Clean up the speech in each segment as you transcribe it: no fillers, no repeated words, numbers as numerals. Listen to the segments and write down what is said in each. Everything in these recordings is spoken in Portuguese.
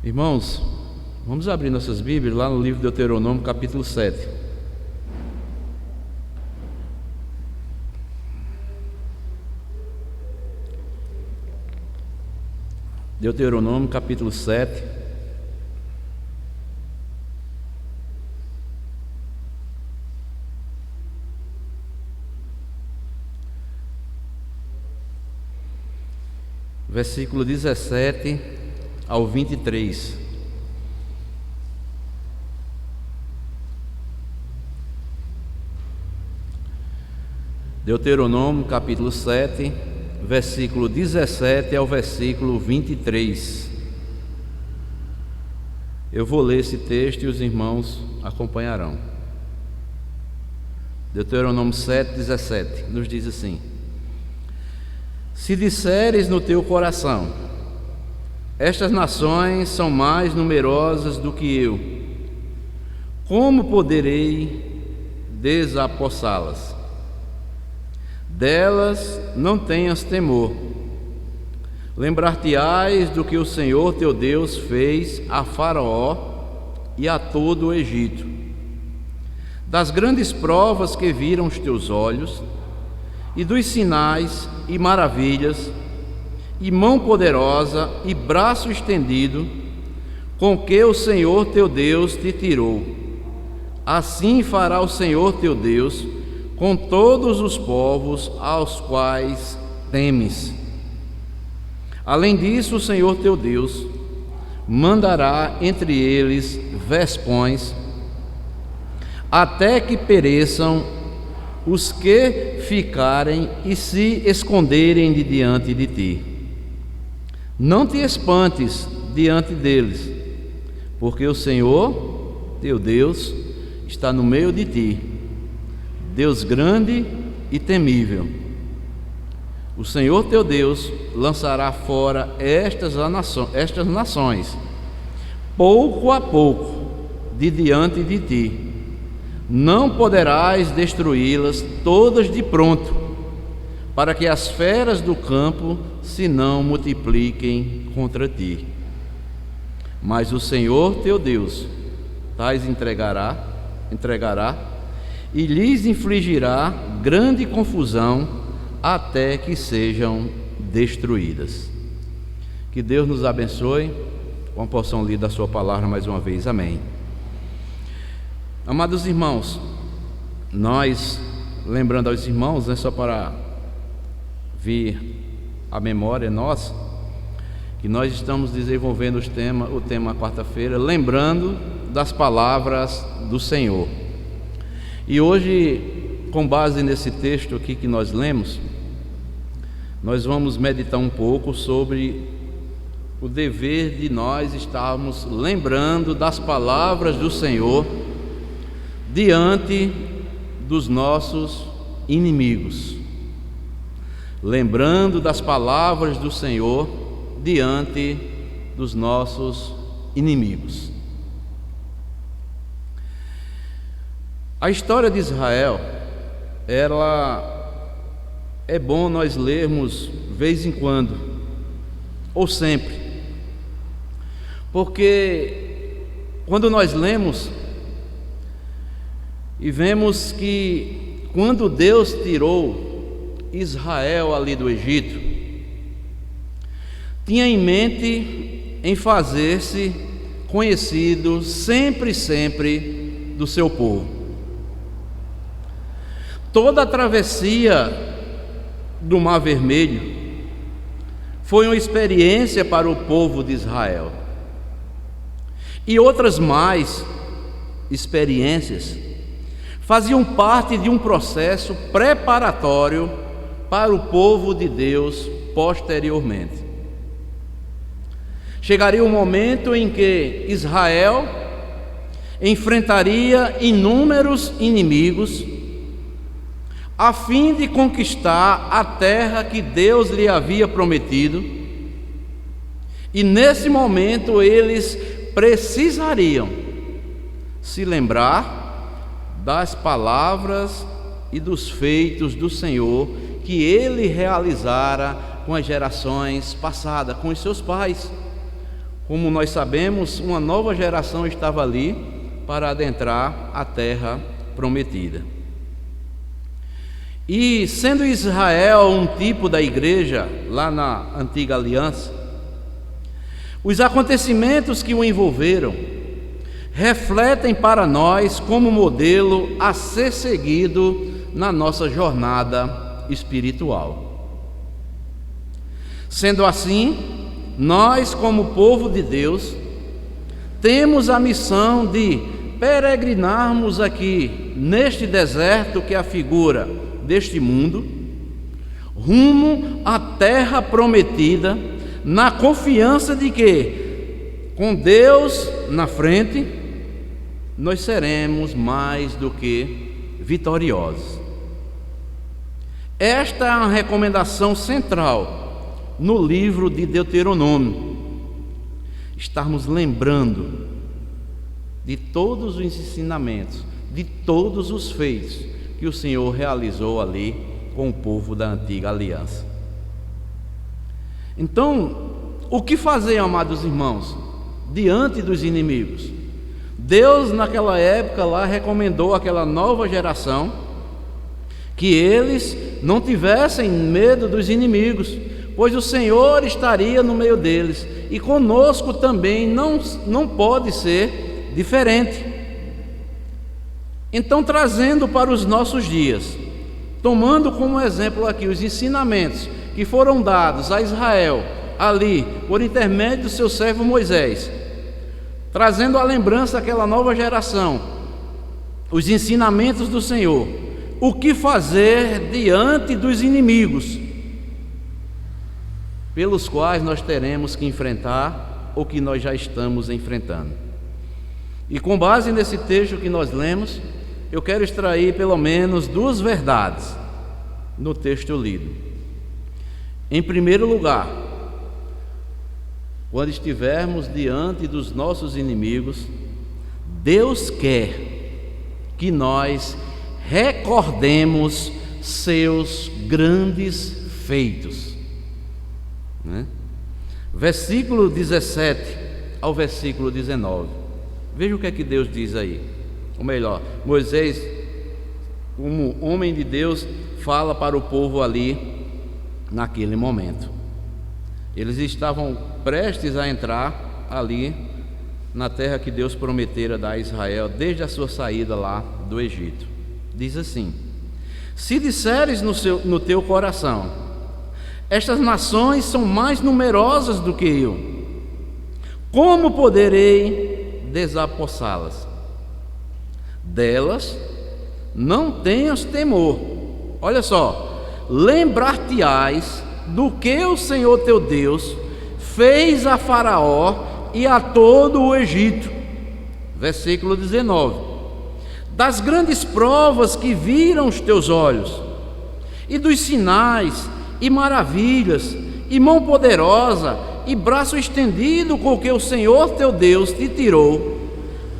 Irmãos, vamos abrir nossas Bíblias lá no livro de Deuteronômio, capítulo 7. Deuteronômio, capítulo 7. Versículo 17 ao 23. Deuteronômio capítulo 7, versículo 17 ao versículo 23. Eu vou ler esse texto e os irmãos acompanharão. Deuteronômio 7, 17 nos diz assim: Se disseres no teu coração: estas nações são mais numerosas do que eu, como poderei desapossá-las? Delas não tenhas temor. Lembrar-te-ás do que o Senhor teu Deus fez a Faraó e a todo o Egito, das grandes provas que viram os teus olhos, e dos sinais e maravilhas, e mão poderosa e braço estendido, com que o Senhor teu Deus te tirou. Assim fará o Senhor teu Deus com todos os povos aos quais temes. Além disso, o Senhor teu Deus mandará entre eles vespões, até que pereçam os que ficarem e se esconderem de diante de ti. Não te espantes diante deles, porque o Senhor teu Deus está no meio de ti, Deus grande e temível. O Senhor teu Deus lançará fora estas nações, pouco a pouco, de diante de ti. Não poderás destruí-las todas de pronto, para que as feras do campo se não multipliquem contra ti. Mas o Senhor teu Deus tais entregará e lhes infligirá grande confusão até que sejam destruídas. Que Deus nos abençoe com a porção lida da sua palavra mais uma vez. Amém. Amados irmãos, nós, lembrando aos irmãos, só para vir a memória nossa, que nós estamos desenvolvendo o tema quarta-feira, lembrando das palavras do Senhor. E hoje, com base nesse texto aqui que nós lemos, nós vamos meditar um pouco sobre o dever de nós estarmos lembrando das palavras do Senhor diante dos nossos inimigos. Lembrando das palavras do Senhor diante dos nossos inimigos. A história de Israel, ela é bom nós lermos vez em quando, ou sempre, porque quando nós lemos e vemos que quando Deus tirou Israel ali do Egito, tinha em mente em fazer-se conhecido sempre do seu povo. Toda a travessia do Mar Vermelho foi uma experiência para o povo de Israel, e outras mais experiências faziam parte de um processo preparatório para o povo de Deus posteriormente. Chegaria um momento em que Israel enfrentaria inúmeros inimigos a fim de conquistar a terra que Deus lhe havia prometido, e nesse momento eles precisariam se lembrar das palavras e dos feitos do Senhor que Ele realizara com as gerações passadas, com os seus pais, como nós sabemos, uma nova geração estava ali para adentrar a terra prometida. E sendo Israel um tipo da igreja lá na antiga aliança, os acontecimentos que o envolveram refletem para nós como modelo a ser seguido na nossa jornada espiritual. Sendo assim, nós, como povo de Deus, temos a missão de peregrinarmos aqui neste deserto que é a figura deste mundo, rumo à terra prometida, na confiança de que, com Deus na frente, nós seremos mais do que vitoriosos. Esta é uma recomendação central no livro de Deuteronômio. Estarmos lembrando de todos os ensinamentos, de todos os feitos que o Senhor realizou ali com o povo da antiga aliança. Então, o que fazer, amados irmãos, diante dos inimigos? Deus, naquela época lá, recomendou àquela nova geração que eles não tivessem medo dos inimigos, pois o Senhor estaria no meio deles, e conosco também não pode ser diferente. Então, trazendo para os nossos dias, tomando como exemplo aqui os ensinamentos que foram dados a Israel ali por intermédio do seu servo Moisés, trazendo à lembrança àquela nova geração os ensinamentos do Senhor, o que fazer diante dos inimigos pelos quais nós teremos que enfrentar ou que nós já estamos enfrentando. E com base nesse texto que nós lemos, eu quero extrair pelo menos duas verdades no texto lido. Em primeiro lugar, quando estivermos diante dos nossos inimigos, Deus quer que nós recordemos seus grandes feitos, né? Versículo 17 ao versículo 19. Veja o que é que Deus diz aí. Ou melhor, Moisés, como homem de Deus, fala para o povo ali naquele momento. Eles estavam prestes a entrar ali na terra que Deus prometera dar a Israel desde a sua saída lá do Egito. Diz assim: se disseres no teu coração, estas nações são mais numerosas do que eu, como poderei desapossá-las? Delas não tenhas temor. Olha só, lembrar-te-ás do que o Senhor teu Deus fez a Faraó e a todo o Egito. Versículo 19: das grandes provas que viram os teus olhos, e dos sinais e maravilhas, e mão poderosa, e braço estendido com que o Senhor teu Deus te tirou,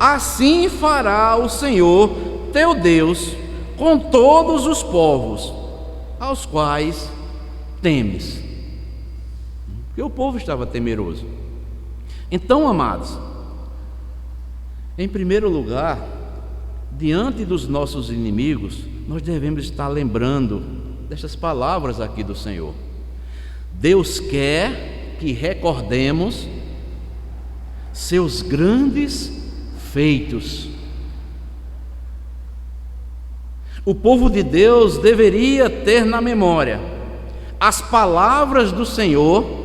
assim fará o Senhor teu Deus com todos os povos aos quais temes. Porque o povo estava temeroso. Então, amados, em primeiro lugar, diante dos nossos inimigos, nós devemos estar lembrando destas palavras aqui do Senhor. Deus quer que recordemos seus grandes feitos. O povo de Deus deveria ter na memória as palavras do Senhor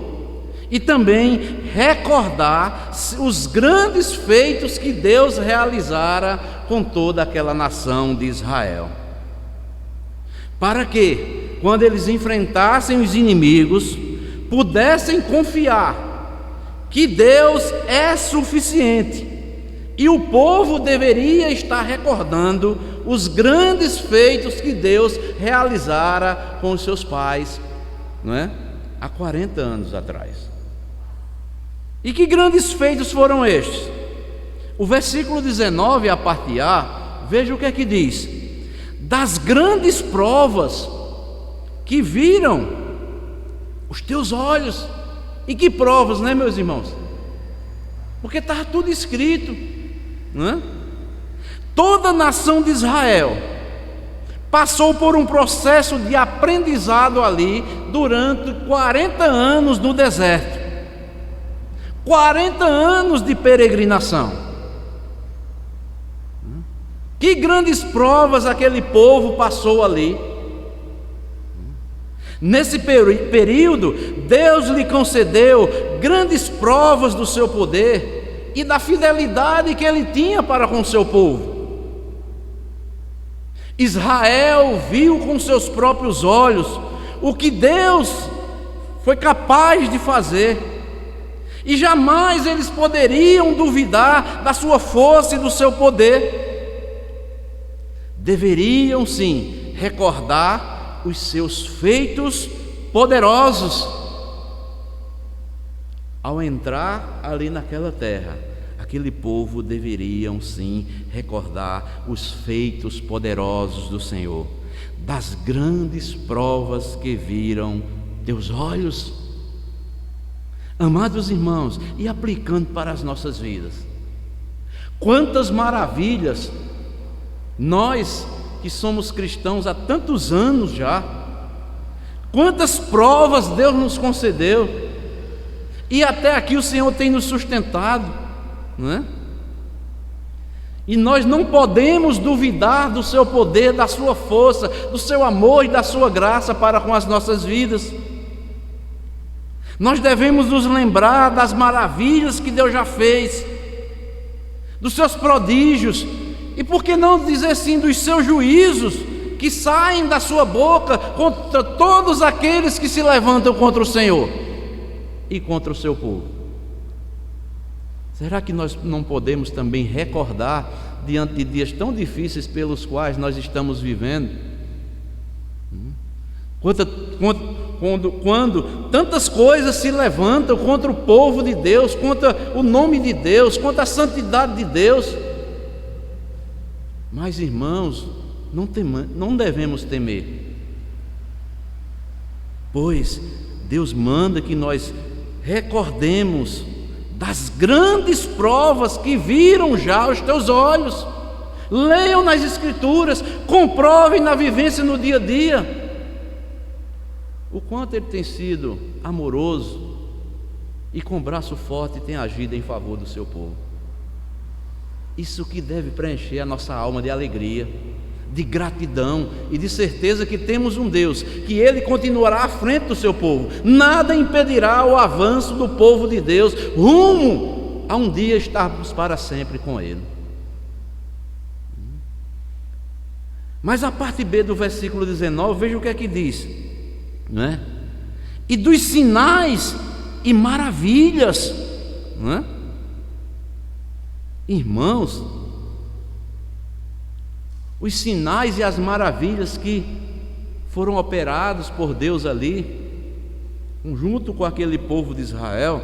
e também recordar os grandes feitos que Deus realizara com toda aquela nação de Israel, para que, quando eles enfrentassem os inimigos, pudessem confiar que Deus é suficiente. E o povo deveria estar recordando os grandes feitos que Deus realizara com os seus pais, não é? Há 40 anos atrás. E que grandes feitos foram estes? O versículo 19, a parte A, veja o que é que diz: das grandes provas que viram os teus olhos. E que provas, né, meus irmãos? porque estava tudo escrito, não é? Toda a nação de Israel passou por um processo de aprendizado ali durante 40 anos no deserto, 40 anos de peregrinação. Que grandes provas aquele povo passou ali. Nesse período, Deus lhe concedeu grandes provas do seu poder e da fidelidade que ele tinha para com o seu povo. Israel viu com seus próprios olhos o que Deus foi capaz de fazer, e jamais eles poderiam duvidar da sua força e do seu poder. Deveriam sim recordar os seus feitos poderosos. Ao entrar ali naquela terra, aquele povo deveriam sim recordar os feitos poderosos do Senhor, das grandes provas que viram teus olhos. Amados irmãos, e aplicando para as nossas vidas, quantas maravilhas nós que somos cristãos há tantos anos já, quantas provas Deus nos concedeu, e até aqui o Senhor tem nos sustentado, não é? E nós não podemos duvidar do seu poder, da sua força, do seu amor e da sua graça para com as nossas vidas. Nós devemos nos lembrar das maravilhas que Deus já fez, dos seus prodígios, e por que não dizer sim dos seus juízos que saem da sua boca contra todos aqueles que se levantam contra o Senhor e contra o seu povo. Será que nós não podemos também recordar diante de dias tão difíceis pelos quais nós estamos vivendo? Quando tantas coisas se levantam contra o povo de Deus, contra o nome de Deus, contra a santidade de Deus. Mas, irmãos, não devemos temer, pois Deus manda que nós recordemos das grandes provas que viram já os teus olhos. Leiam nas Escrituras, comprovem na vivência no dia a dia o quanto Ele tem sido amoroso e com braço forte tem agido em favor do seu povo. Isso que deve preencher a nossa alma de alegria, de gratidão e de certeza que temos um Deus, que Ele continuará à frente do seu povo. Nada impedirá o avanço do povo de Deus rumo a um dia estarmos para sempre com Ele. Mas a parte B do versículo 19, veja o que é que diz, não é? E dos sinais e maravilhas, não é? Irmãos, os sinais e as maravilhas que foram operados por Deus ali, junto com aquele povo de Israel,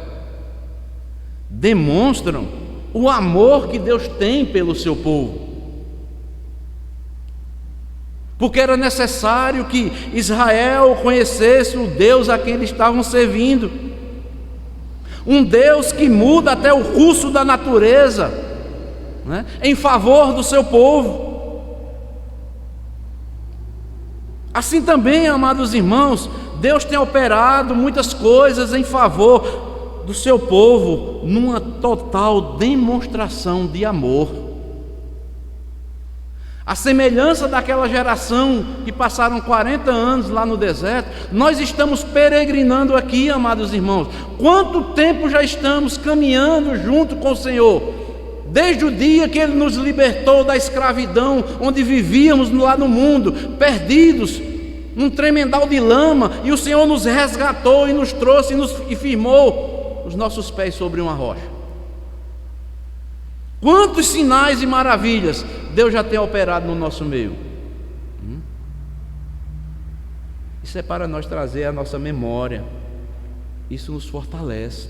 demonstram o amor que Deus tem pelo seu povo. Porque era necessário que Israel conhecesse o Deus a quem eles estavam servindo, um Deus que muda até o curso da natureza, né, em favor do seu povo. Assim também, amados irmãos, Deus tem operado muitas coisas em favor do seu povo, numa total demonstração de amor. A semelhança daquela geração que passaram 40 anos lá no deserto, nós estamos peregrinando aqui, amados irmãos. Quanto tempo já estamos caminhando junto com o Senhor? Desde o dia que Ele nos libertou da escravidão, onde vivíamos lá no mundo, perdidos, num tremendal de lama, e o Senhor nos resgatou e nos trouxe e firmou os nossos pés sobre uma rocha. Quantos sinais e maravilhas Deus já tem operado no nosso meio. Isso é para nós trazer a nossa memória. Isso nos fortalece.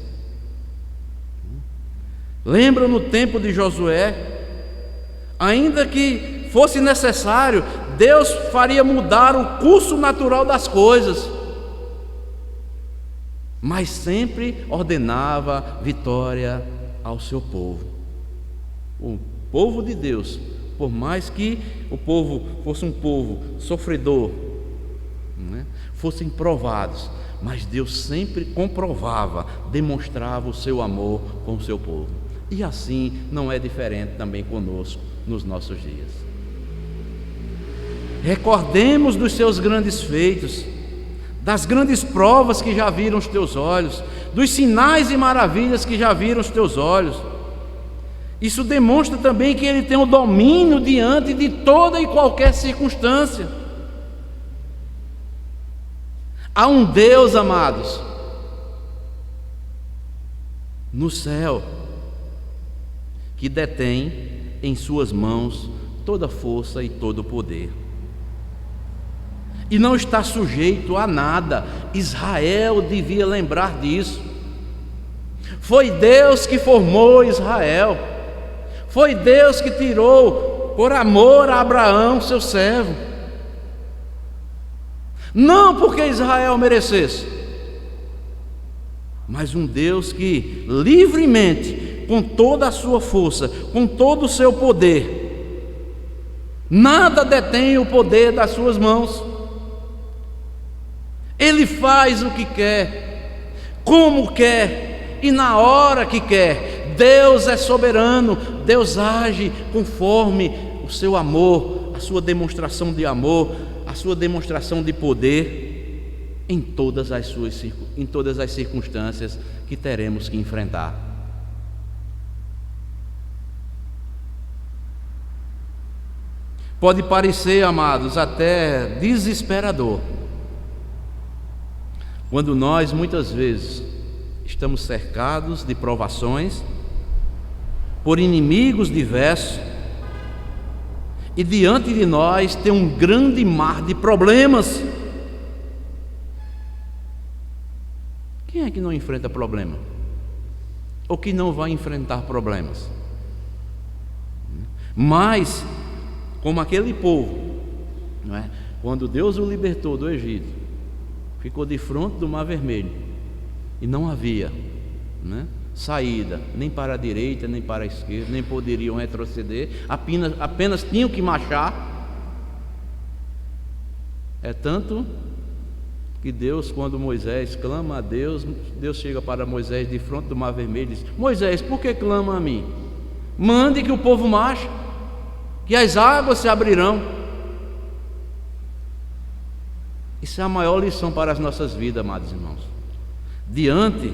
Lembra no tempo de Josué, ainda que fosse necessário, Deus faria mudar o curso natural das coisas, mas sempre ordenava vitória ao seu povo. O povo de Deus, por mais que o povo fosse um povo sofredor, fossem provados, mas Deus sempre comprovava, demonstrava o seu amor com o seu povo. E assim não é diferente também conosco nos nossos dias. Recordemos dos seus grandes feitos, das grandes provas que já viram os teus olhos, dos sinais e maravilhas que já viram os teus olhos. Isso demonstra também que Ele tem o domínio diante de toda e qualquer circunstância. Há um Deus, amados, no céu, que detém em suas mãos toda a força e todo o poder, e não está sujeito a nada. Israel devia lembrar disso. Foi Deus que formou Israel, foi Deus que tirou por amor a Abraão, seu servo, não porque Israel merecesse, mas um Deus que livremente, com toda a sua força, com todo o seu poder, nada detém o poder das suas mãos. Ele faz o que quer, como quer e na hora que quer. Deus é soberano, Deus age conforme o seu amor, a sua demonstração de amor, a sua demonstração de poder em todas as circunstâncias que teremos que enfrentar. Pode parecer, amados, até desesperador, quando nós muitas vezes estamos cercados de provações, por inimigos diversos, e diante de nós tem um grande mar de problemas. Quem é que não enfrenta problema? Ou que não vai enfrentar problemas? Mas, como aquele povo, não é? Quando Deus o libertou do Egito, ficou de frente do Mar Vermelho, e não havia, saída, nem para a direita, nem para a esquerda, nem poderiam retroceder, apenas tinham que marchar. É tanto que Deus, quando Moisés clama a Deus, Deus chega para Moisés de frente do Mar Vermelho e diz: Moisés, por que clama a mim? Mande que o povo marche, que as águas se abrirão. Isso é a maior lição para as nossas vidas, amados irmãos. Diante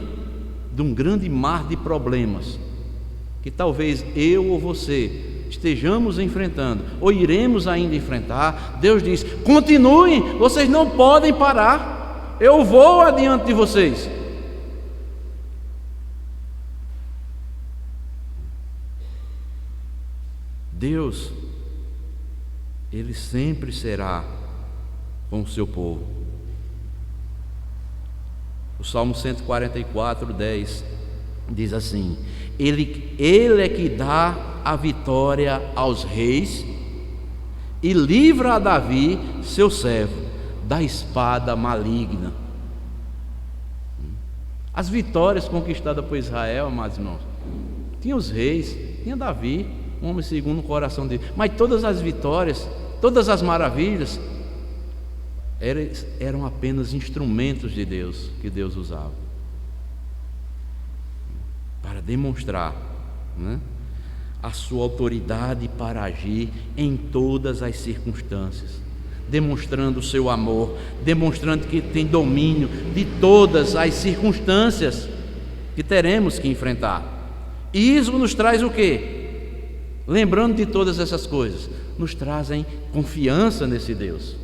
de um grande mar de problemas que talvez eu ou você estejamos enfrentando, ou iremos ainda enfrentar, Deus diz: continuem, vocês não podem parar, eu vou adiante de vocês. Deus, Ele sempre será com o seu povo. O Salmo 144:10 diz assim: Ele é que dá a vitória aos reis e livra a Davi, seu servo, da espada maligna. As vitórias conquistadas por Israel, amados irmãos, tinha os reis, tinha Davi, um homem segundo o coração de Deus, mas todas as vitórias, todas as maravilhas eram apenas instrumentos de Deus, que Deus usava para demonstrar a sua autoridade para agir em todas as circunstâncias, demonstrando o seu amor, demonstrando que tem domínio de todas as circunstâncias que teremos que enfrentar. E isso nos traz o quê? Lembrando de todas essas coisas, nos trazem confiança nesse Deus.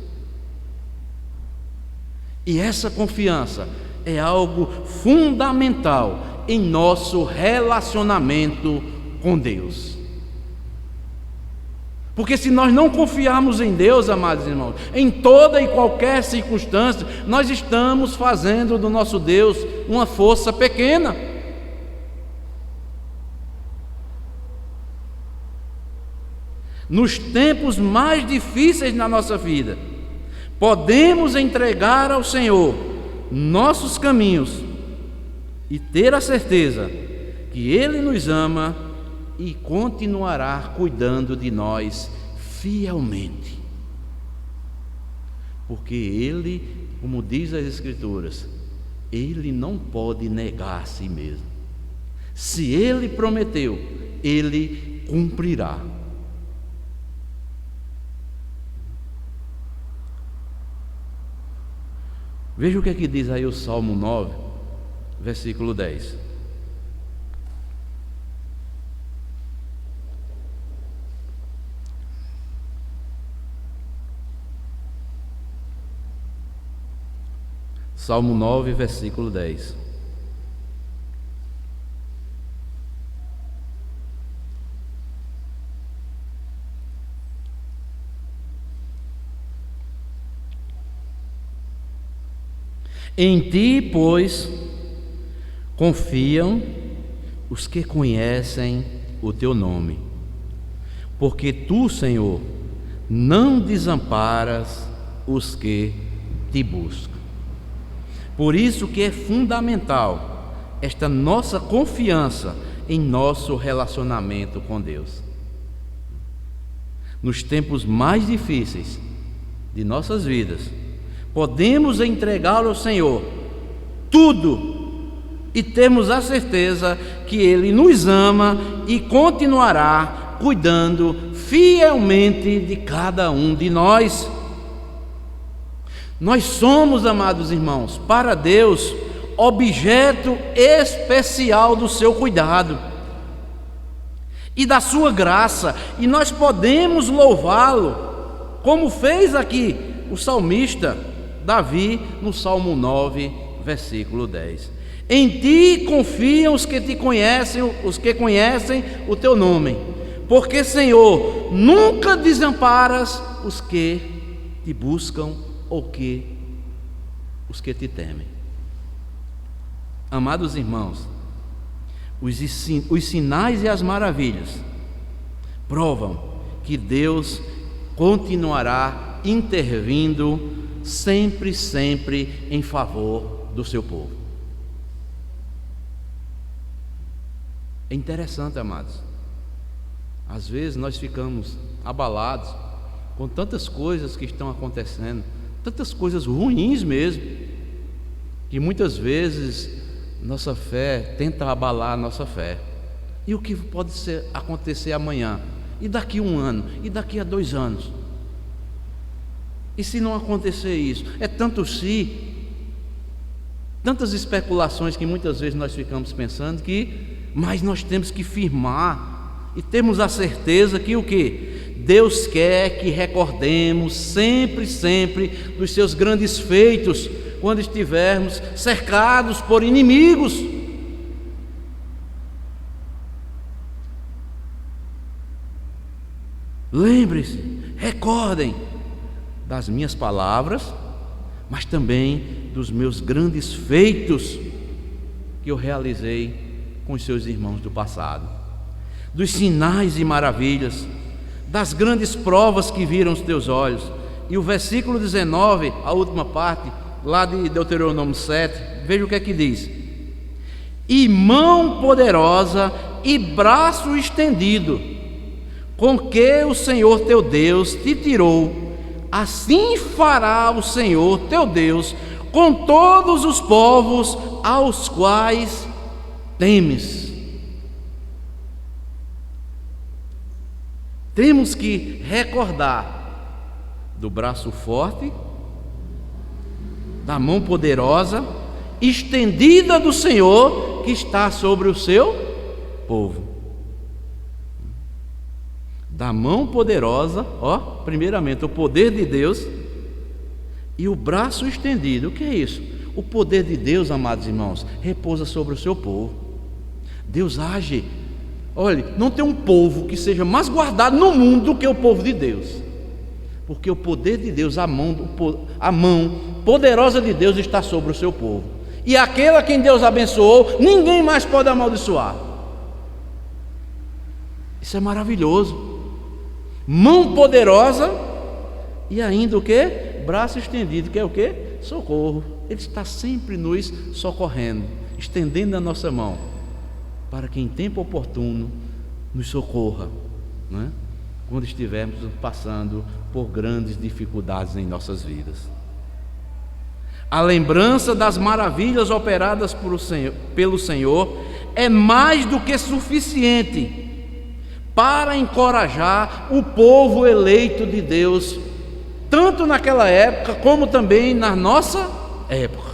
E essa confiança é algo fundamental em nosso relacionamento com Deus. Porque se nós não confiarmos em Deus, amados irmãos, em toda e qualquer circunstância, nós estamos fazendo do nosso Deus uma força pequena. Nos tempos mais difíceis na nossa vida, podemos entregar ao Senhor nossos caminhos e ter a certeza que que Ele nos ama e continuará cuidando de nós fielmente. Porque Ele, como diz as Escrituras, Ele não pode negar a si mesmo. Se Ele prometeu, Ele cumprirá. Veja o que é que diz aí o Salmo 9, versículo 10. Salmo 9, versículo 10. Em ti, pois, confiam os que conhecem o teu nome, porque tu, Senhor, não desamparas os que te buscam. Por isso que é fundamental esta nossa confiança em nosso relacionamento com Deus. Nos tempos mais difíceis de nossas vidas, podemos entregar ao Senhor tudo e temos a certeza que Ele nos ama e continuará cuidando fielmente de cada um de nós. Nós somos, amados irmãos, para Deus, objeto especial do seu cuidado e da sua graça, e nós podemos louvá-lo, como fez aqui o salmista Davi no Salmo 9, versículo 10. Em ti confiam os que te conhecem, os que conhecem o teu nome, porque, Senhor, nunca desamparas os que te buscam ou os que te temem. Amados irmãos, os sinais e as maravilhas provam que Deus continuará intervindo sempre em favor do seu povo. É interessante, amados, às vezes nós ficamos abalados com tantas coisas que estão acontecendo, tantas coisas ruins mesmo, que muitas vezes nossa fé tenta abalar a nossa fé. E o que pode acontecer amanhã? E daqui a 1 ano? E daqui a 2 anos? E se não acontecer isso? É tanto se, tantas especulações que muitas vezes nós ficamos pensando mas nós temos que firmar e temos a certeza que o quê? Deus quer que recordemos sempre dos seus grandes feitos quando estivermos cercados por inimigos. Lembre-se, recordem das minhas palavras, mas também dos meus grandes feitos que eu realizei com os seus irmãos do passado, dos sinais e maravilhas, das grandes provas que viram os teus olhos. E o versículo 19, a última parte, lá de Deuteronômio 7, veja o que é que diz: e mão poderosa e braço estendido, com que o Senhor teu Deus te tirou, assim fará o Senhor teu Deus com todos os povos aos quais temes. Temos que recordar do braço forte, da mão poderosa, estendida do Senhor, que está sobre o seu povo. Da mão poderosa, primeiramente o poder de Deus, e o braço estendido. O que é isso? O poder de Deus, amados irmãos, repousa sobre o seu povo. Deus age. Olhe, não tem um povo que seja mais guardado no mundo do que o povo de Deus, porque o poder de Deus, a mão poderosa de Deus está sobre o seu povo, e aquele a quem Deus abençoou, ninguém mais pode amaldiçoar. Isso é maravilhoso. Mão poderosa e ainda o que? Braço estendido, que é o que? Socorro. Ele está sempre nos socorrendo, estendendo a nossa mão. para que em tempo oportuno nos socorra, não é? Quando estivermos passando por grandes dificuldades em nossas vidas. A lembrança das maravilhas operadas pelo Senhor é mais do que suficiente para encorajar o povo eleito de Deus, tanto naquela época como também na nossa época.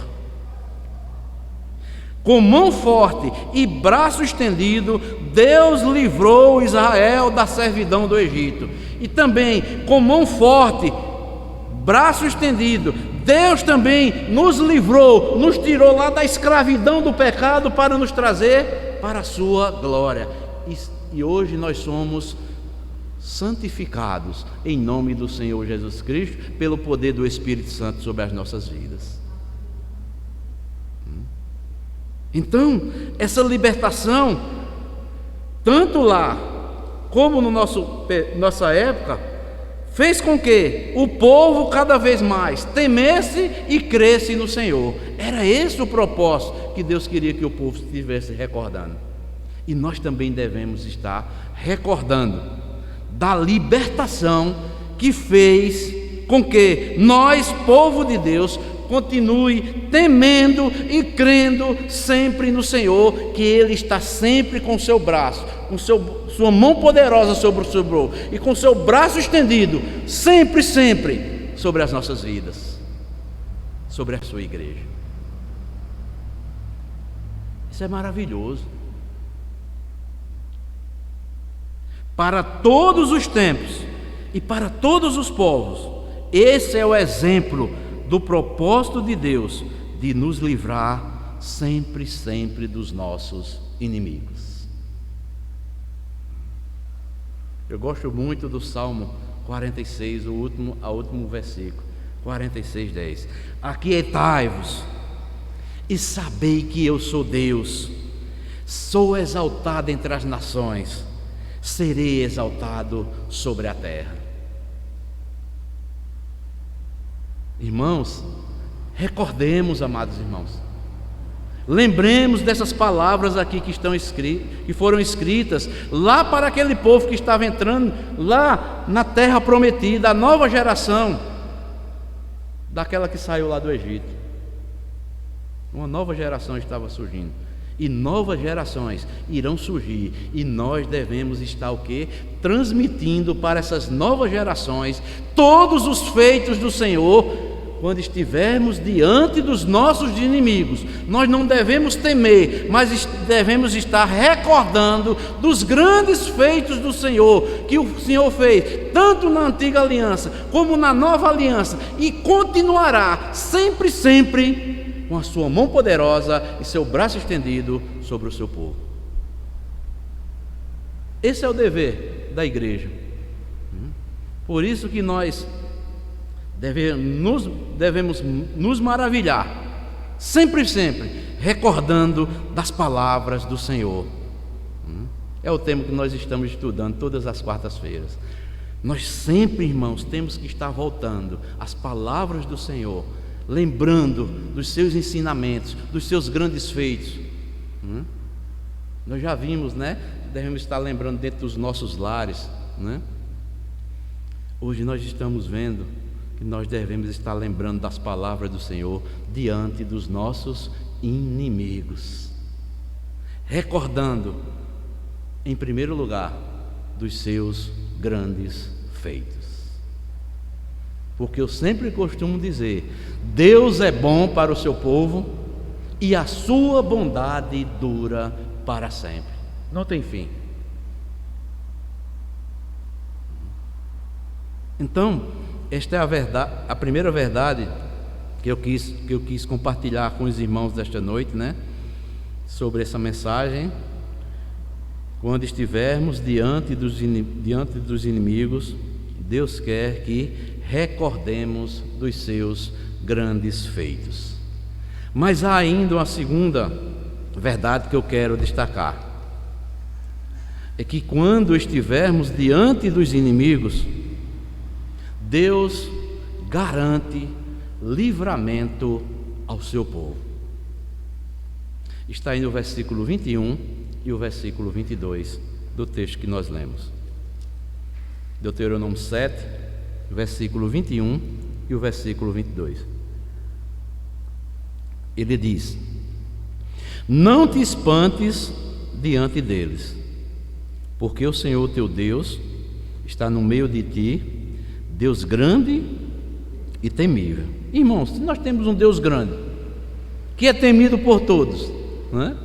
Com mão forte e braço estendido, Deus livrou Israel da servidão do Egito. E também, com mão forte, braço estendido, Deus também nos livrou, nos tirou lá da escravidão do pecado para nos trazer para a sua glória. E hoje nós somos santificados em nome do Senhor Jesus Cristo, pelo poder do Espírito Santo sobre as nossas vidas. Então, essa libertação, tanto lá como no nossa época, fez com que o povo cada vez mais temesse e cresce no Senhor. Era esse o propósito que Deus queria que o povo estivesse recordando. E nós também devemos estar recordando da libertação que fez com que nós, povo de Deus, continue temendo e crendo sempre no Senhor, que Ele está sempre com o seu braço, com sua mão poderosa sobre o seu braço e com seu braço estendido, sempre sobre as nossas vidas, sobre a sua igreja. Isso é maravilhoso. Para todos os tempos e para todos os povos, esse é o exemplo do propósito de Deus de nos livrar sempre dos nossos inimigos. Eu gosto muito do Salmo 46, o último versículo, 46:10. Aquietai-vos e sabei que eu sou Deus, sou exaltado entre as nações, serei exaltado sobre a terra. Irmãos, recordemos, amados irmãos, lembremos dessas palavras aqui que foram escritas lá para aquele povo que estava entrando lá na terra prometida, a nova geração daquela que saiu lá do Egito. Uma nova geração estava surgindo, e novas gerações irão surgir, e nós devemos estar o quê? Transmitindo para essas novas gerações todos os feitos do Senhor. Quando estivermos diante dos nossos inimigos, nós não devemos temer, mas devemos estar recordando dos grandes feitos do Senhor, que o Senhor fez tanto na antiga aliança como na nova aliança, e continuará sempre com a sua mão poderosa e seu braço estendido sobre o seu povo. Esse é o dever da igreja. Por isso que nós devemos nos maravilhar, sempre, recordando das palavras do Senhor. É o tema que nós estamos estudando todas as quartas-feiras. Nós sempre, irmãos, temos que estar voltando às palavras do Senhor, lembrando dos seus ensinamentos, dos seus grandes feitos. Nós já vimos, né? Devemos estar lembrando dentro dos nossos lares, né? Hoje nós estamos vendo que nós devemos estar lembrando das palavras do Senhor diante dos nossos inimigos, recordando, em primeiro lugar, dos seus grandes feitos. Porque eu sempre costumo dizer: Deus é bom para o seu povo e a sua bondade dura para sempre, não tem fim. Então, esta é a verdade, a primeira verdade que eu quis compartilhar com os irmãos desta noite, né? Sobre essa mensagem. Quando estivermos diante dos inimigos, Deus quer que recordemos dos seus grandes feitos. Mas há ainda uma segunda verdade que eu quero destacar: é que quando estivermos diante dos inimigos, Deus garante livramento ao seu povo. Está aí no versículo 21 e o versículo 22 do texto que nós lemos. Deuteronômio 7, versículo 21 e o versículo 22. Ele diz: não te espantes diante deles, porque o Senhor teu Deus está no meio de ti, Deus grande e temível. Irmãos, se nós temos um Deus grande, que é temido por todos, não é?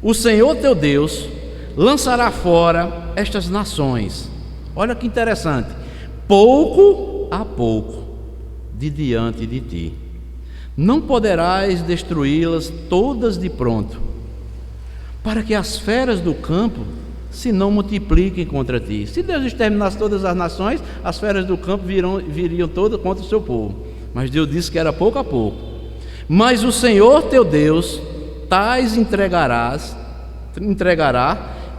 O Senhor teu Deus lançará fora estas nações. Olha que interessante. Pouco a pouco, de diante de ti. Não poderás destruí-las todas de pronto, para que as feras do campo se não multipliquem contra ti. Se Deus exterminasse todas as nações, as feras do campo viriam todas contra o seu povo. Mas Deus disse que era pouco a pouco. Mas o Senhor teu Deus tais entregará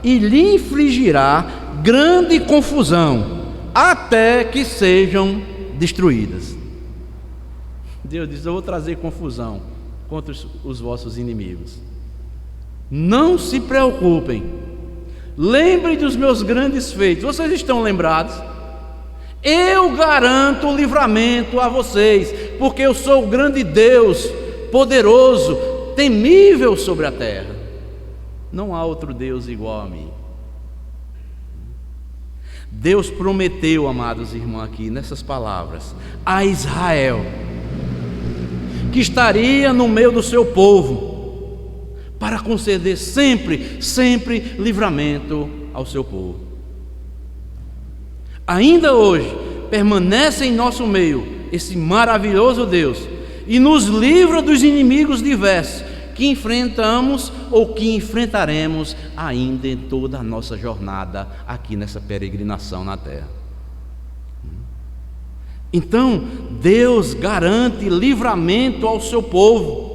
e lhe infligirá grande confusão, até que sejam destruídas. Deus diz: eu vou trazer confusão contra os vossos inimigos. Não se preocupem, lembrem dos meus grandes feitos. Vocês estão lembrados? Eu garanto o livramento a vocês, porque eu sou o grande Deus, poderoso, temível sobre a terra. Não há outro Deus igual a mim. Deus prometeu, amados irmãos, aqui nessas palavras, a Israel, que estaria no meio do seu povo, para conceder sempre livramento ao seu povo. Ainda hoje permanece em nosso meio esse maravilhoso Deus e nos livra dos inimigos diversos que enfrentamos ou que enfrentaremos ainda em toda a nossa jornada aqui nessa peregrinação na terra. Então Deus garante livramento ao seu povo.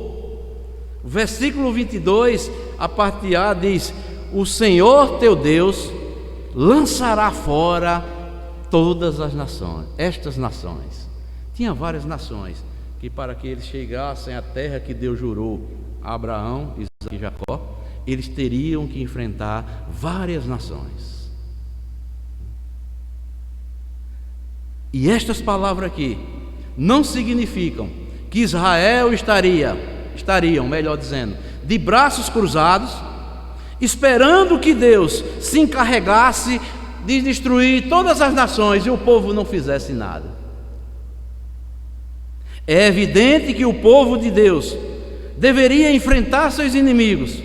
O versículo 22, a parte A, diz: o Senhor teu Deus lançará fora todas as nações. Estas nações, tinha várias nações que, para que eles chegassem à terra que Deus jurou a Abraão, Isaque e Jacó, eles teriam que enfrentar várias nações. E estas palavras aqui não significam que Israel estariam, melhor dizendo, de braços cruzados, esperando que Deus se encarregasse de destruir todas as nações e o povo não fizesse nada. É evidente que o povo de Deus deveria enfrentar seus inimigos,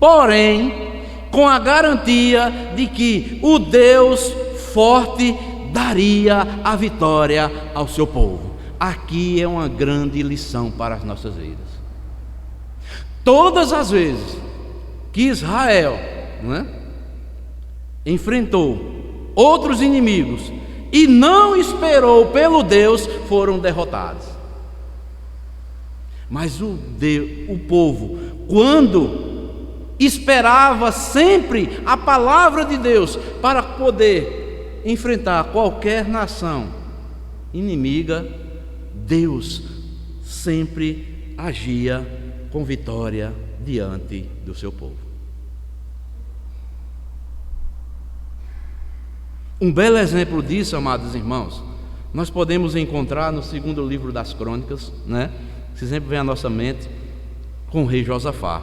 porém com a garantia de que o Deus forte daria a vitória ao seu povo. Aqui é uma grande lição para as nossas vidas. Todas as vezes que Israel, enfrentou outros inimigos e não esperou pelo Deus, foram derrotados. Mas o povo, quando esperava sempre a palavra de Deus para poder enfrentar qualquer nação inimiga, Deus sempre agia com vitória diante do seu povo. Um belo exemplo disso, amados irmãos, nós podemos encontrar no segundo livro das Crônicas, que sempre vem à nossa mente, com o rei Josafá.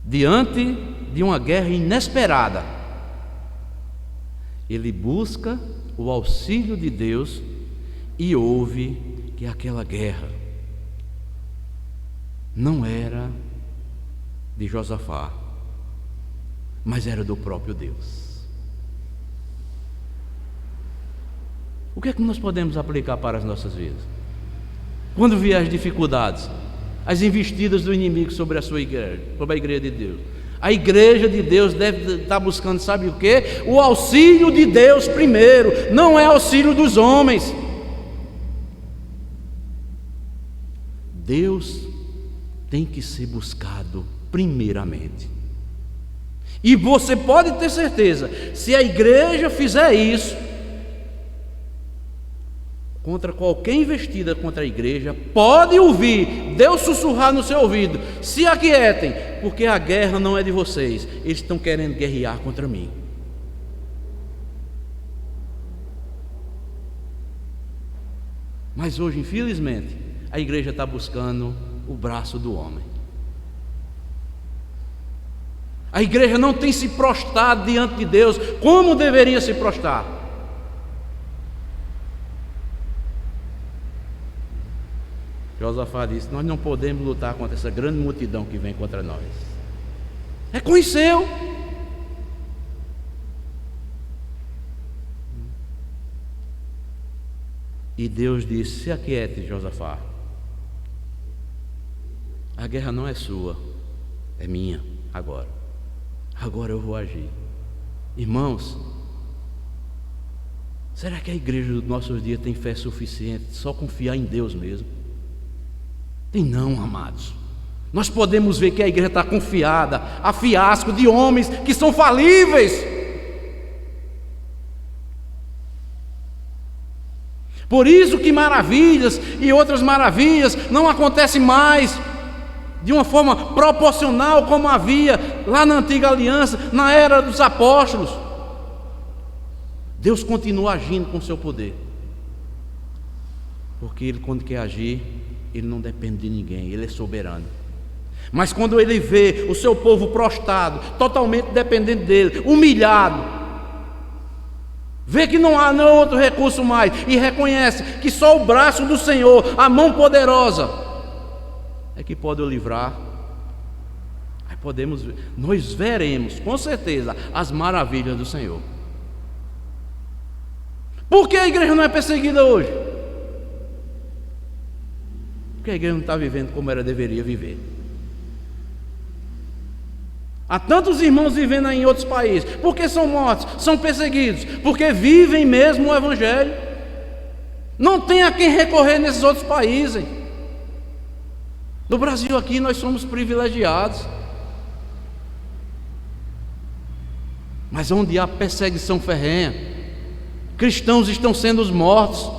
Diante de uma guerra inesperada, ele busca o auxílio de Deus e ouve que aquela guerra não era de Josafá, mas era do próprio Deus. O que é que nós podemos aplicar para as nossas vidas? Quando vier as dificuldades, as investidas do inimigo sobre a sua igreja, sobre a igreja de Deus, a igreja de Deus deve estar buscando, sabe o quê? O auxílio de Deus primeiro, não é auxílio dos homens. Deus tem que ser buscado primeiramente. E você pode ter certeza, se a igreja fizer isso, contra qualquer investida contra a igreja, pode ouvir Deus sussurrar no seu ouvido: se aquietem, porque a guerra não é de vocês, eles estão querendo guerrear contra mim. Mas hoje, infelizmente, a igreja está buscando o braço do homem. A igreja não tem se prostrado diante de Deus como deveria se prostrar. Josafá disse: nós não podemos lutar contra essa grande multidão que vem contra nós. Reconheceu. E Deus disse: se aquiete, Josafá. A guerra não é sua, é minha agora. Agora eu vou agir. Irmãos, será que a igreja dos nossos dias tem fé suficiente só confiar em Deus mesmo? Tem não, amados. Nós podemos ver que a igreja está confiada a fiasco de homens que são falíveis. Por isso que maravilhas e outras maravilhas não acontecem mais de uma forma proporcional como havia lá na antiga aliança, na era dos apóstolos. Deus continua agindo com o seu poder, porque Ele, quando quer agir, Ele não depende de ninguém, Ele é soberano. Mas quando Ele vê o seu povo prostrado, totalmente dependente dEle, humilhado, vê que não há nenhum outro recurso mais, e reconhece que só o braço do Senhor, a mão poderosa, é que pode o livrar. Aí podemos ver, nós veremos com certeza as maravilhas do Senhor. Por que a igreja não é perseguida hoje? Porque a igreja não está vivendo como ela deveria viver. Há tantos irmãos vivendo em outros países. Por que são mortos? São perseguidos? Porque vivem mesmo o Evangelho. Não tem a quem recorrer nesses outros países. No Brasil aqui nós somos privilegiados. Mas onde há perseguição ferrenha, cristãos estão sendo mortos,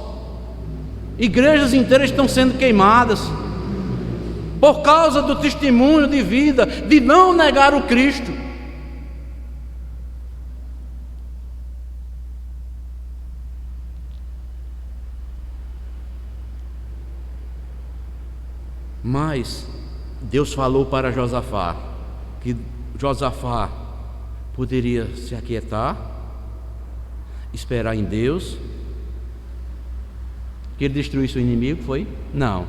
igrejas inteiras estão sendo queimadas, por causa do testemunho de vida, de não negar o Cristo. Mas Deus falou para Josafá que Josafá poderia se aquietar, esperar em Deus, que ele destruísse o inimigo, foi? Não.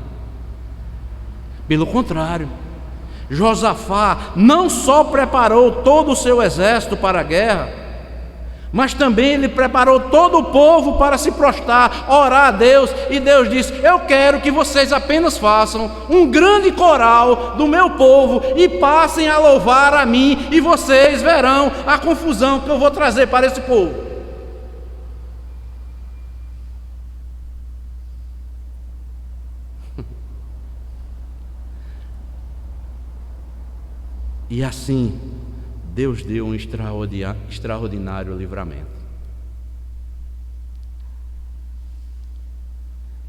Pelo contrário, Josafá não só preparou todo o seu exército para a guerra, mas também ele preparou todo o povo para se prostrar, orar a Deus. E Deus disse: eu quero que vocês apenas façam um grande coral do meu povo e passem a louvar a mim, e vocês verão a confusão que eu vou trazer para esse povo. E assim Deus deu um extraordinário livramento.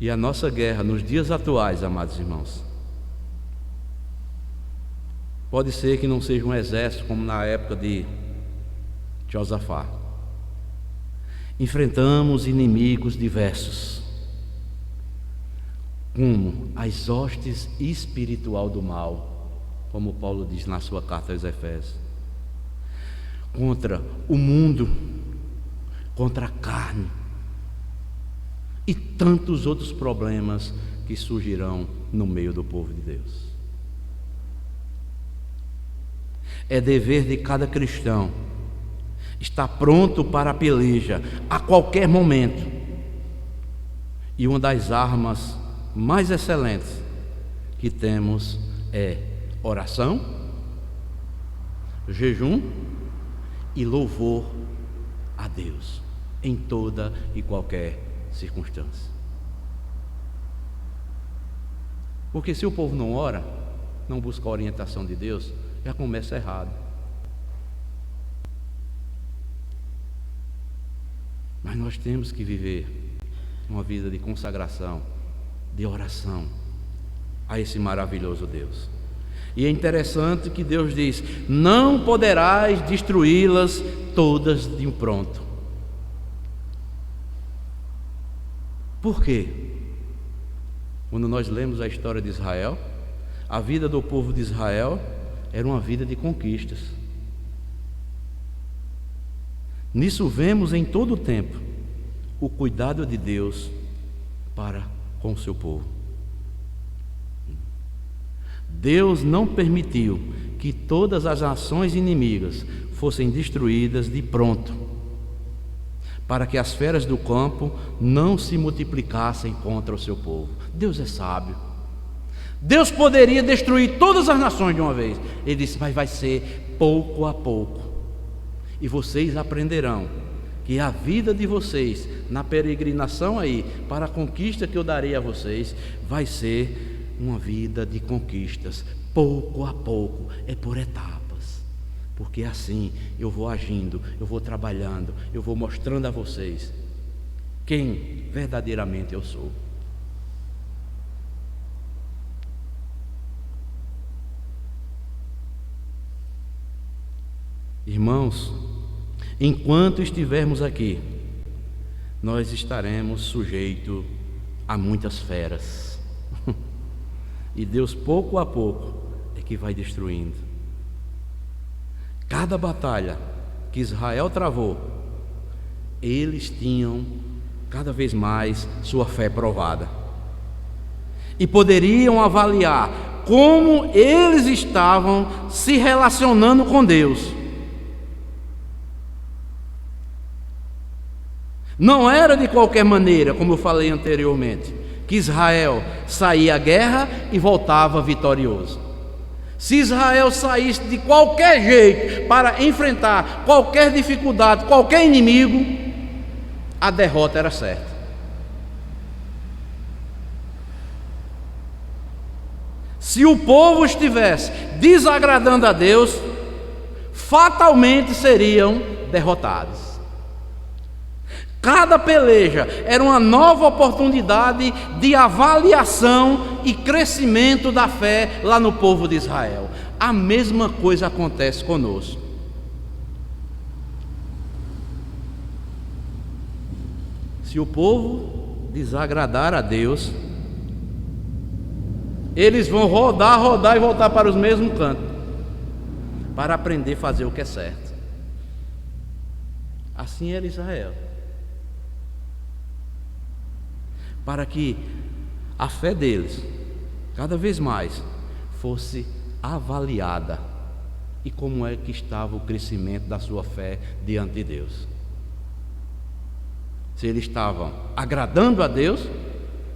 E a nossa guerra nos dias atuais, amados irmãos, pode ser que não seja um exército como na época de Josafá. Enfrentamos inimigos diversos, como as hostes espiritual do mal, como Paulo diz na sua carta aos Efésios, contra o mundo, contra a carne e tantos outros problemas que surgirão no meio do povo de Deus. É dever de cada cristão estar pronto para a peleja a qualquer momento, e uma das armas mais excelentes que temos é oração, jejum e louvor a Deus em toda e qualquer circunstância. Porque se o povo não ora, não busca a orientação de Deus, já começa errado. Mas nós temos que viver uma vida de consagração, de oração a esse maravilhoso Deus. E é interessante que Deus diz: não poderás destruí-las todas de um pronto. Por quê? Quando nós lemos a história de Israel, a vida do povo de Israel era uma vida de conquistas. Nisso vemos em todo o tempo o cuidado de Deus para com o seu povo. Deus não permitiu que todas as nações inimigas fossem destruídas de pronto, para que as feras do campo não se multiplicassem contra o seu povo. Deus é sábio. Deus poderia destruir todas as nações de uma vez. Ele disse: mas vai ser pouco a pouco. E vocês aprenderão que a vida de vocês na peregrinação aí, para a conquista que eu darei a vocês, vai ser uma vida de conquistas, pouco a pouco, é por etapas. Porque assim eu vou agindo, eu vou trabalhando, eu vou mostrando a vocês quem verdadeiramente eu sou. Irmãos, enquanto estivermos aqui, nós estaremos sujeitos a muitas feras. E Deus, pouco a pouco, é que vai destruindo. Cada batalha que Israel travou, eles tinham cada vez mais sua fé provada. E poderiam avaliar como eles estavam se relacionando com Deus. Não era de qualquer maneira, como eu falei anteriormente, que Israel saía à guerra e voltava vitorioso. Se Israel saísse de qualquer jeito para enfrentar qualquer dificuldade, qualquer inimigo, a derrota era certa. Se o povo estivesse desagradando a Deus, fatalmente seriam derrotados. Cada peleja era uma nova oportunidade de avaliação e crescimento da fé lá no povo de Israel. A mesma coisa acontece conosco. Se o povo desagradar a Deus, eles vão rodar e voltar para os mesmos cantos, para aprender a fazer o que é certo. Assim era Israel. Para que a fé deles, cada vez mais, fosse avaliada. E como é que estava o crescimento da sua fé diante de Deus? Se eles estavam agradando a Deus,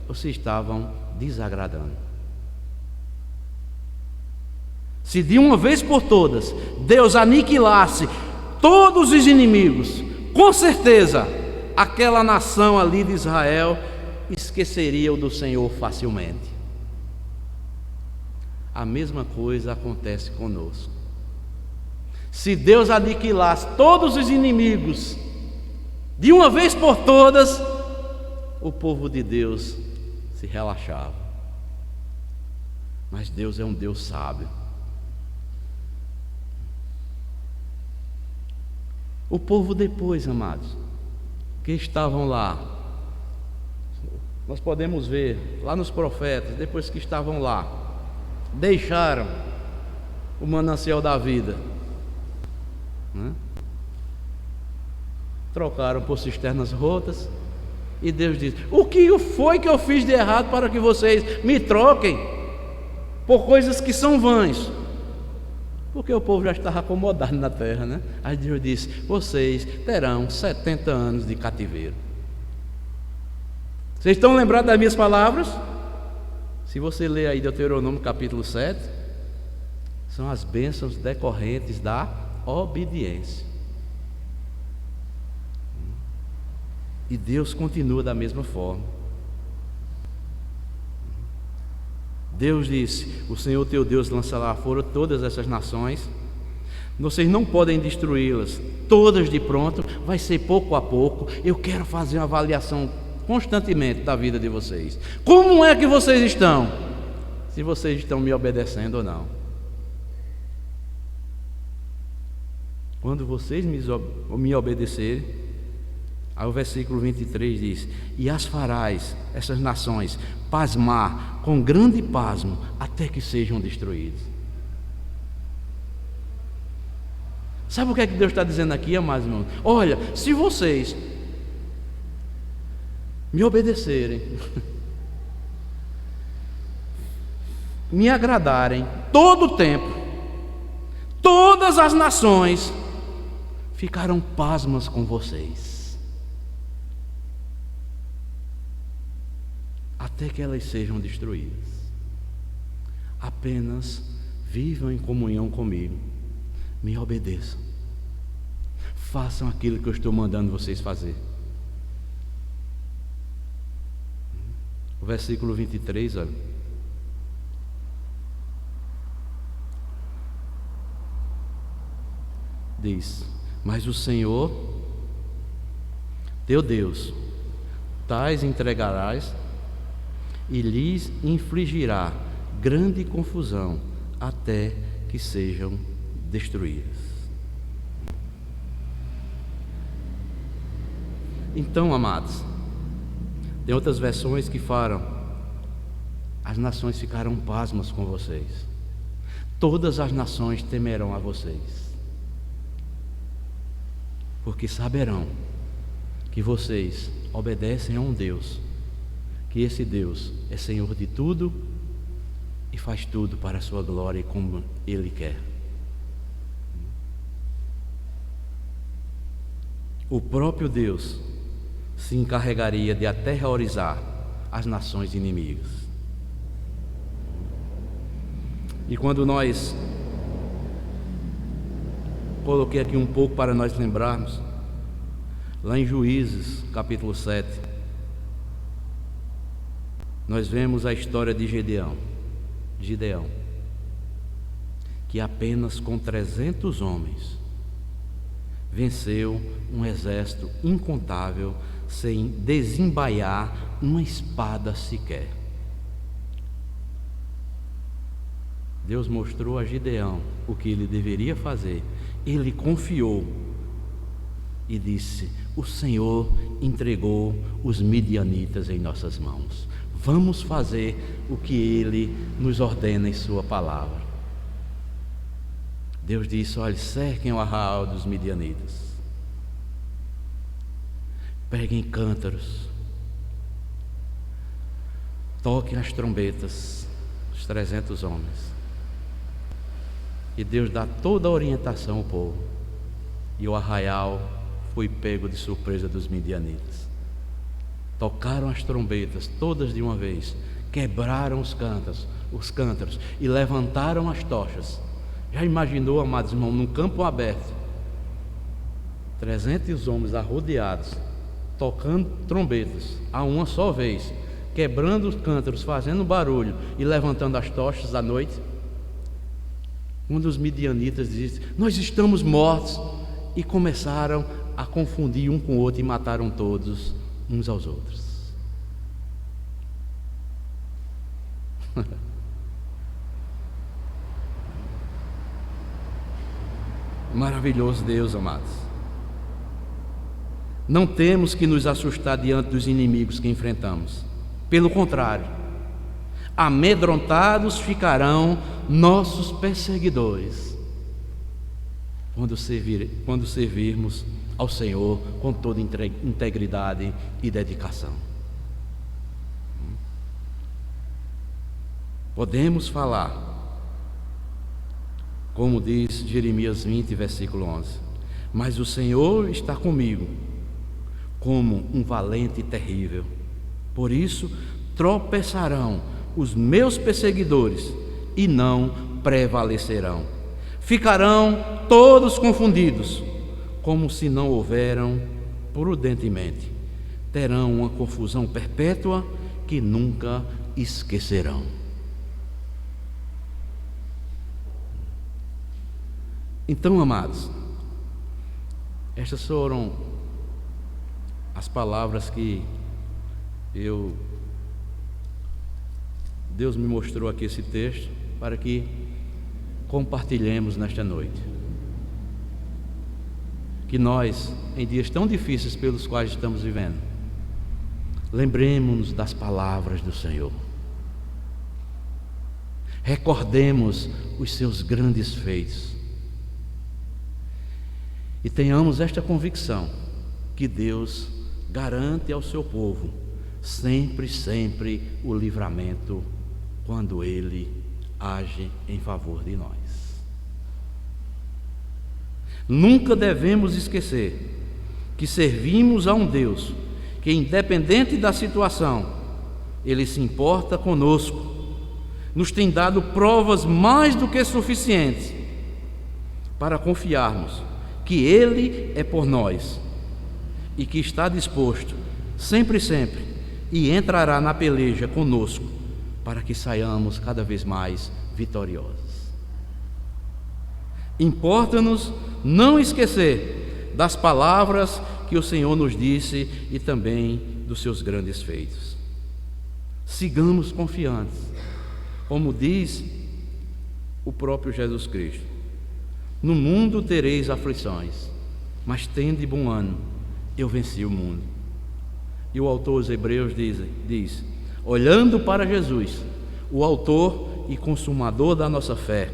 ou se estavam desagradando. Se de uma vez por todas Deus aniquilasse todos os inimigos, com certeza aquela nação ali de Israel esqueceria o do Senhor facilmente. A mesma coisa acontece conosco. Se Deus aniquilasse todos os inimigos de uma vez por todas, o povo de Deus se relaxava. Mas Deus é um Deus sábio. O povo depois, amados, que estavam lá, nós podemos ver lá nos profetas, depois que estavam lá, deixaram o manancial da vida, né? Trocaram por cisternas rotas, e Deus diz: o que foi que eu fiz de errado para que vocês me troquem por coisas que são vãs? Porque o povo já estava acomodado na terra, né? Aí Deus disse: vocês terão 70 anos de cativeiro. Vocês estão lembrados das minhas palavras? Se você ler aí Deuteronômio capítulo 7, são as bênçãos decorrentes da obediência. E Deus continua da mesma forma. Deus disse: o Senhor teu Deus lançará fora todas essas nações. Vocês não podem destruí-las todas de pronto, vai ser pouco a pouco. Eu quero fazer uma avaliação constantemente da vida de vocês. Como é que vocês estão? Se vocês estão me obedecendo ou não. Quando vocês me obedecerem, aí o versículo 23 diz: e as farás, essas nações, pasmar com grande pasmo, até que sejam destruídas. Sabe o que é que Deus está dizendo aqui, amados irmãos? Olha, se vocês me obedecerem, me agradarem todo o tempo, todas as nações ficarão pasmas com vocês, até que elas sejam destruídas. Apenas vivam em comunhão comigo, me obedeçam, façam aquilo que eu estou mandando vocês fazer. O versículo 23, olha, diz: mas o Senhor teu Deus tais entregarás e lhes infligirá grande confusão até que sejam destruídas. Então, amados, tem outras versões que falam: as nações ficarão pasmas com vocês, todas as nações temerão a vocês, porque saberão que vocês obedecem a um Deus, que esse Deus é Senhor de tudo e faz tudo para a sua glória e como Ele quer. O próprio Deus se encarregaria de aterrorizar as nações inimigas. E quando nós coloquei aqui um pouco para nós lembrarmos, lá em Juízes, capítulo 7, nós vemos a história de Gideão, que apenas com 300 homens venceu um exército incontável sem desembaiar uma espada sequer. Deus mostrou a Gideão o que ele deveria fazer. Ele confiou e disse: o Senhor entregou os midianitas em nossas mãos, vamos fazer o que Ele nos ordena em sua palavra. Deus disse: olha, cerquem o arraial dos midianitas, peguem cântaros, toquem as trombetas, os 300 homens. E Deus dá toda a orientação ao povo, e o arraial foi pego de surpresa dos midianitas. Tocaram as trombetas todas de uma vez, quebraram os cântaros e levantaram as tochas. Já imaginou, amados irmãos, num campo aberto, 300 homens arrodeados, tocando trombetas a uma só vez, quebrando os cântaros, fazendo barulho e levantando as tochas à noite? Um dos midianitas disse: nós estamos mortos, e começaram a confundir um com o outro e mataram todos uns aos outros. Maravilhoso Deus, amados. Não temos que nos assustar diante dos inimigos que enfrentamos. Pelo contrário, amedrontados ficarão nossos perseguidores quando servirmos ao Senhor com toda integridade e dedicação. Podemos falar, como diz Jeremias 20, versículo 11: mas o Senhor está comigo como um valente e terrível, por isso tropeçarão os meus perseguidores e não prevalecerão. Ficarão todos confundidos, como se não houveram prudentemente. Terão uma confusão perpétua que nunca esquecerão. Então, amados, estas foram as palavras que Deus me mostrou aqui esse texto para que compartilhemos nesta noite. Que nós, em dias tão difíceis pelos quais estamos vivendo, lembremos-nos das palavras do Senhor. Recordemos os seus grandes feitos. E tenhamos esta convicção que Deus garante ao seu povo sempre, sempre o livramento quando Ele age em favor de nós. Nunca devemos esquecer que servimos a um Deus que, independente da situação, Ele se importa conosco, nos tem dado provas mais do que suficientes para confiarmos que Ele é por nós e que está disposto, sempre, sempre, e entrará na peleja conosco para que saiamos cada vez mais vitoriosos. Importa-nos não esquecer das palavras que o Senhor nos disse e também dos seus grandes feitos. Sigamos confiantes, como diz o próprio Jesus Cristo: no mundo tereis aflições, mas tende bom ânimo, eu venci o mundo. E o autor aos Hebreus diz: olhando para Jesus, o autor e consumador da nossa fé,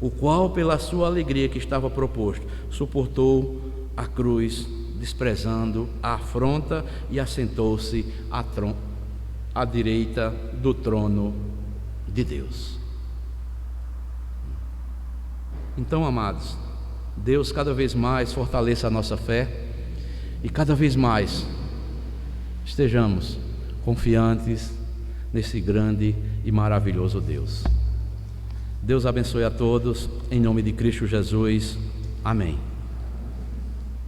o qual pela sua alegria que estava proposto, suportou a cruz, desprezando a afronta, e assentou-se à direita do trono de Deus. Então, amados, Deus cada vez mais fortaleça a nossa fé e cada vez mais estejamos confiantes nesse grande e maravilhoso Deus. Deus abençoe a todos, em nome de Cristo Jesus. Amém.